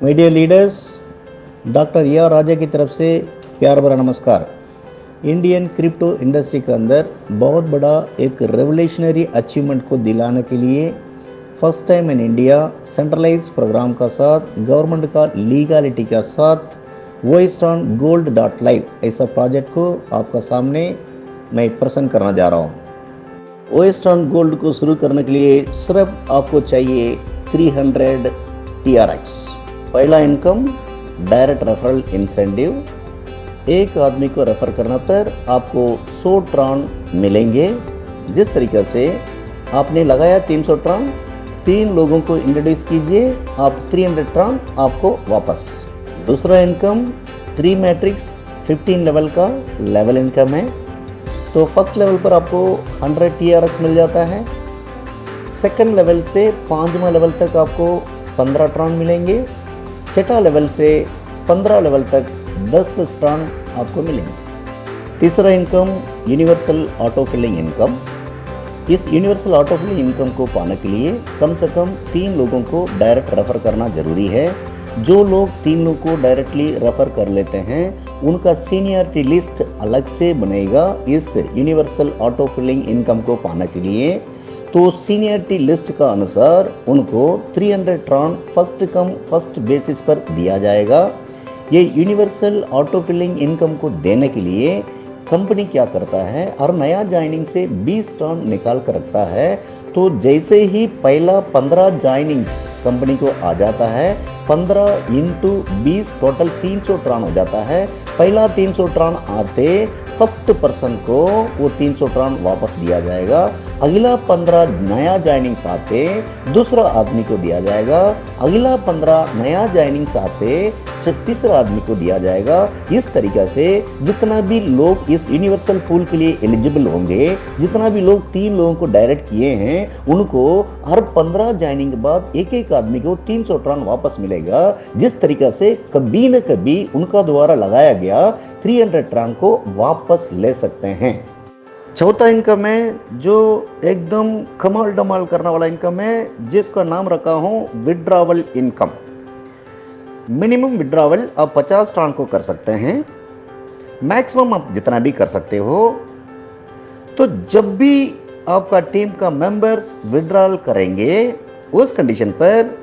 Media leaders, doctor A R Raja की तरफ से प्यार भरा नमस्कार। इंडियन क्रिप्टो इंडस्ट्री के अंदर बहुत बड़ा एक रेवोल्यूशनरी अचीवमेंट को दिलाने के लिए first time in India centralise programme का साथ गवर्नमेंट का लीगलिटी का साथ वोइस्टॉन गोल्ड डॉट लाइव ऐसा प्रोजेक्ट को आपका सामने मैं प्रेजेंट करना जा रहा हूँ। वोइस्टॉन गोल्ड को शुरू करने के लिए सिर्फ आपको चाहिए 300 TRX। पहला इनकम डायरेक्ट रेफरल इंसेंटिव। एक आदमी को रेफर करने पर आपको 100 ट्रॉन मिलेंगे। जिस तरीके से आपने लगाया 300 ट्रॉन, 3 लोगों को इंट्रोड्यूस कीजिए, आप 300 ट्रॉन आपको वापस। दूसरा इनकम 3 मैट्रिक्स 15 लेवल का लेवल इनकम है। तो फर्स्ट लेवल पर आपको 100 TRX मिल जाता है। सेकंड लेवल से 5वां लेवल तक आपको 15 ट्रॉन मिलेंगे। छठा लेवल से 15 लेवल तक 10 ट्रॉन आपको मिलेंगे। तीसरा income universal auto filling income. इस यूनिवर्सल ऑटो फिलिंग इनकम को पाने के लिए कम से कम 3 लोगों को डायरेक्ट रेफर करना जरूरी है। जो लोग 3 लोगों को डायरेक्टली रेफर कर लेते हैं उनका सीनियरिटी लिस्ट अलग से बनेगा इस यूनिवर्सल ऑटो फिलिंग इनकम को पाने के लिए। तो सीनियरिटी लिस्ट का अनुसार उनको 300 Tron first come first basis पर दिया जाएगा। ये यूनिवर्सल ऑटो फिलिंग इनकम को देने के लिए कंपनी क्या करता है, और नया ज्वाइनिंग से 20 ट्रॉन निकाल कर रखता है। तो जैसे ही पहला 15 ज्वाइनिंग्स कंपनी को आ जाता है, 15 इंटू 20 टोटल 300 ट्रॉन हो जाता है। पहला 300 ट्रॉन आते फर्स्ट पर्सन को वो 300 ट्रॉन वापस दिया जाएगा। अगला 15 नया ज्वाइनिंग्स आते दूसरा आदमी को दिया जाएगा। अगला 15 नया ज्वाइनिंग्स आते तीसरा आदमी को दिया जाएगा। इस तरीके से जितना भी लोग इस यूनिवर्सल पूल के लिए एलिजिबल होंगे, जितना भी लोग 3 लोगों को डायरेक्ट किए हैं, उनको हर 15 ज्वाइनिंग के बाद एक एक आदमी को 300 ट्रॉन वापस मिलेगा। जिस तरीके से कभी न कभी उनका द्वारा लगाया गया 300 ट्रॉन को वापस ले सकते हैं। चौथा इनकम है जो एकदम कमाल डमाल करने वाला इनकम है, जिसका नाम रखा हूं विड्रॉवल इनकम। मिनिमम विड्रॉवल आप 50 ट्रॉन को कर सकते हैं, मैक्सिमम आप जितना भी कर सकते हो। तो जब भी आपका टीम का मेंबर्स विड्रॉल करेंगे उस कंडीशन पर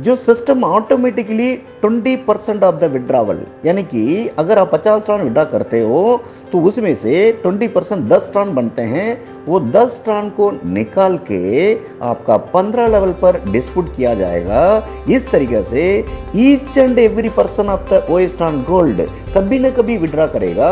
जो system automatically 20% of the withdrawal, यानी कि अगर आप 50 ट्रॉन विड्रॉ करते हो तो उसमें से 20% 10 ट्रॉन बनते हैं। वो 10 ट्रॉन को निकाल के आपका 15 लेवल पर डिस्ट्रीब्यूट किया जाएगा। इस तरीके से each and every person of the वोइस्टॉन गोल्ड कभी न कभी विड्रॉ करेगा।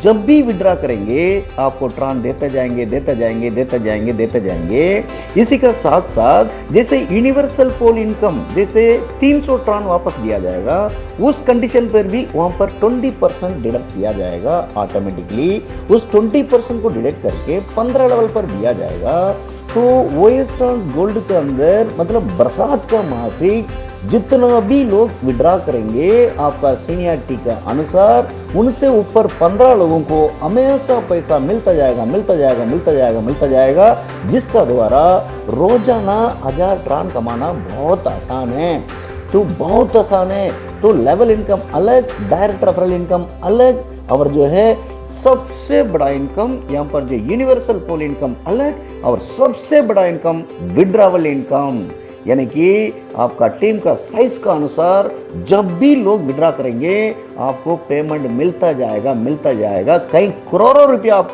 जब भी विड्रॉ करेंगे आपको ट्रॉन देते जाएंगे देते जाएंगे देते जाएंगे देते जाएंगे। इसी का साथ साथ जैसे यूनिवर्सल पोल इनकम जैसे 300 ट्रॉन वापस दिया जाएगा, उस कंडीशन पर भी वहां पर 20% डिडक्ट किया जाएगा ऑटोमेटिकली। उस 20% को डिडक्ट करके 15 लेवल पर दिया जाएगा। तो वोइस्टॉन गोल्ड के अंदर मतलब बरसात का माफिक जितना भी लोग विड्रॉ करेंगे आपका सीनियरिटी का अनुसार उनसे ऊपर 15 लोगों को हमेशा पैसा मिलता जाएगा मिलता जाएगा मिलता जाएगा मिलता जाएगा, जिसका द्वारा रोजाना 1000 ट्रॉन कमाना बहुत आसान है। तो बहुत आसान है। तो लेवल इनकम अलग, डायरेक्ट रेफरल इनकम अलग, और जो है सबसे बड़ा इनकम यहाँ पर जो यूनिवर्सल पोल इनकम अलग, और सबसे बड़ा इनकम विड्रॉवल इनकम, यानी कि आपका टीम का साइज का अनुसार जब भी लोग विड्रॉ करेंगे आपको पेमेंट मिलता जाएगा। कई करोड़ों रुपया आप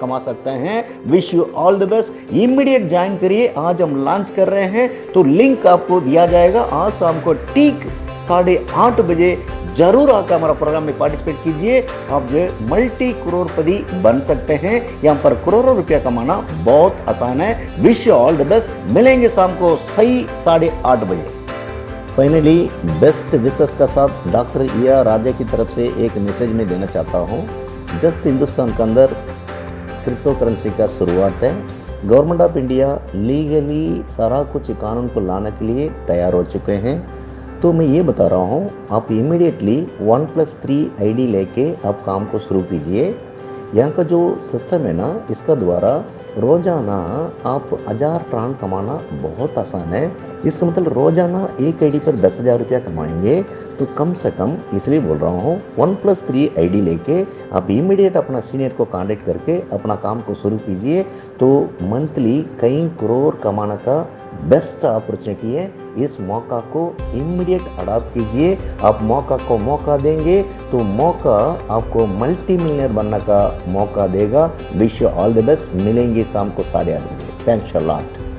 कमा सकते हैं। Wish you all the best. Immediate join करिए। आज हम लॉन्च कर रहे हैं, तो लिंक आपको दिया जाएगा। आज शाम को ठीक 8:30 बजे जरूर आकर हमारा प्रोग्राम में पार्टिसिपेट कीजिए। आप जो मल्टी करोड़पति बन सकते हैं। यहाँ पर करोड़ों रुपया कमाना बहुत आसान है। Wish you all the best. मिलेंगे शाम को सही 8:30 बजे। फाइनली बेस्ट विशेस का साथ डॉक्टर ए आर राजा की तरफ से एक मैसेज में देना चाहता हूँ। जस्ट हिंदुस्तान के अंदर क्रिप्टो करेंसी का शुरुआत है। गवर्नमेंट ऑफ इंडिया लीगली सारा कुछ कानून को लाने के लिए तैयार हो चुके हैं। तो मैं ये बता रहा हूँ, आप इमीडिएटली 1+3 ID लेके आप काम को शुरू कीजिए। यहाँ का जो सिस्टम है ना, इसका द्वारा रोज़ाना आप 1000 ट्रान कमाना बहुत आसान है। इसका मतलब रोज़ाना एक आईडी पर 10,000 रुपया कमाएंगे तो कम से कम, इसलिए बोल रहा हूँ, 1+3 आईडी लेके आप इमीडिएट अपना सीनियर को कांटेक्ट करके अपना काम को शुरू कीजिए। तो मंथली कई करोड़ कमाने का बेस्ट अपॉर्चुनिटी है। इस मौका को इमीडिएट अडॉप्ट कीजिए। आप मौका को मौका देंगे तो मौका आपको मल्टी मिलियनर बनने का मौका देगा। Wish you all the best. मिलेंगे शाम को 8:30 बजे। Thanks a lot.